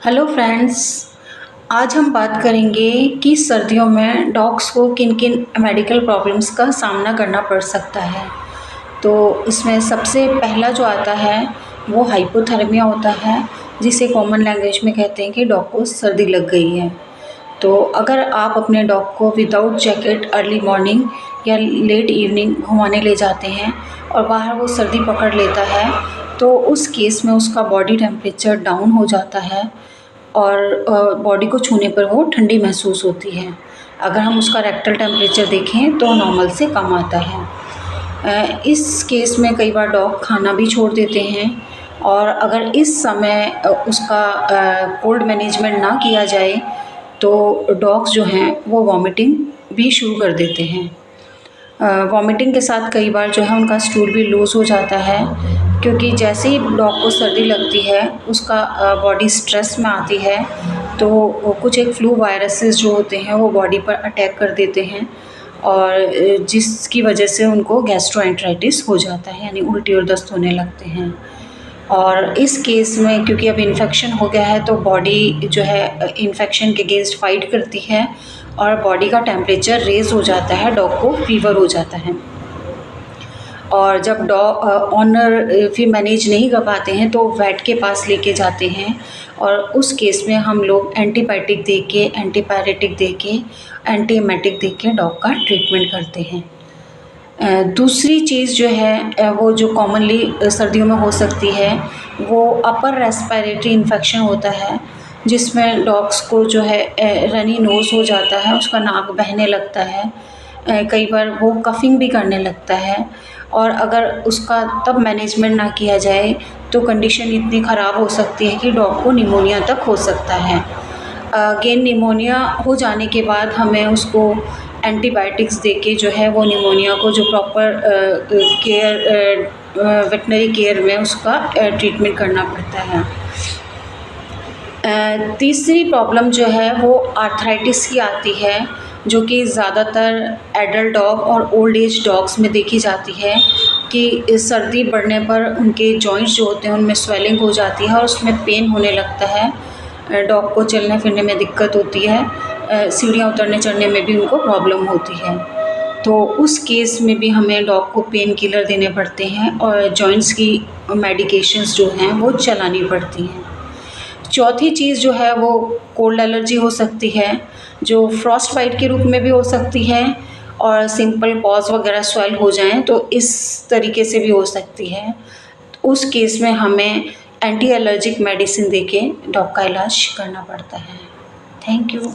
Hello friends. आज हम बात करेंगे कि सर्दियों में डॉग्स को किन किन मेडिकल प्रॉब्लम्स का सामना करना पड़ सकता है। तो इसमें सबसे पहला जो आता है वो हाइपोथर्मिया होता है, जिसे कॉमन लैंग्वेज में कहते हैं कि डॉग को सर्दी लग गई है। तो अगर आप अपने डॉग को विदाउट जैकेट अर्ली मॉर्निंग या लेट इवनिंग घुमाने ले जाते हैं और बाहर वो सर्दी पकड़ लेता है, तो उस केस में उसका बॉडी टेम्परेचर डाउन हो जाता है और बॉडी को छूने पर वो ठंडी महसूस होती है। अगर हम उसका रेक्टल टेम्परेचर देखें तो नॉर्मल से कम आता है। इस केस में कई बार डॉग खाना भी छोड़ देते हैं, और अगर इस समय उसका कोल्ड मैनेजमेंट ना किया जाए तो डॉग्स जो हैं वो वॉमिटिंग भी शुरू कर देते हैं। वॉमिटिंग के साथ कई बार जो है उनका स्टूल भी लूज़ हो जाता है, क्योंकि जैसे ही डॉग को सर्दी लगती है उसका बॉडी स्ट्रेस में आती है, तो कुछ एक फ्लू वायरसेस जो होते हैं वो बॉडी पर अटैक कर देते हैं, और जिसकी वजह से उनको गैस्ट्रोएंटेराइटिस हो जाता है, यानी उल्टी और दस्त होने लगते हैं। और इस केस में क्योंकि अब इन्फेक्शन हो गया है तो बॉडी जो है इन्फेक्शन के अगेंस्ट फाइट करती है और बॉडी का टेम्परेचर रेज़ हो जाता है, डॉग को फीवर हो जाता है। और जब डॉग ऑनर फिर मैनेज नहीं कर पाते हैं तो वेट के पास लेके जाते हैं, और उस केस में हम लोग एंटीबायोटिक दे के, एंटीपायरेटिक दे के, एंटी एमेटिक दे के डॉग का ट्रीटमेंट करते हैं। दूसरी चीज़ जो है वो जो कॉमनली सर्दियों में हो सकती है वो अपर रेस्पिरेटरी इन्फेक्शन होता है, जिसमें डॉग्स को जो है रनी नोज़ हो जाता है, उसका नाक बहने लगता है, कई बार वो कफिंग भी करने लगता है, और अगर उसका तब मैनेजमेंट ना किया जाए तो कंडीशन इतनी ख़राब हो सकती है कि डॉग को निमोनिया तक हो सकता है। अगेन निमोनिया हो जाने के बाद हमें उसको एंटीबायोटिक्स देके जो है वो निमोनिया को जो प्रॉपर वेटनरी केयर में उसका ट्रीटमेंट करना पड़ता है। तीसरी प्रॉब्लम जो है वो आर्थराइटिस की आती है, जो कि ज़्यादातर एडल्ट डॉग और ओल्ड एज डॉग्स में देखी जाती है कि सर्दी बढ़ने पर उनके जॉइंट्स जो होते हैं उनमें स्वेलिंग हो जाती है और उसमें पेन होने लगता है। डॉग को चलने फिरने में दिक्कत होती है, सीढ़ियाँ उतरने चढ़ने में भी उनको प्रॉब्लम होती है। तो उस केस में भी हमें डॉग को पेन किलर देने पड़ते हैं और जॉइंट्स की मेडिकेशंस जो हैं वो चलानी पड़ती हैं। चौथी चीज़ जो है वो कोल्ड एलर्जी हो सकती है, जो फ्रॉस्ट बाइट के रूप में भी हो सकती है, और सिंपल पॉज वगैरह स्वेल हो जाएं तो इस तरीके से भी हो सकती है। उस केस में हमें एंटी एलर्जिक मेडिसिन देके डॉग का इलाज करना पड़ता है। Thank you.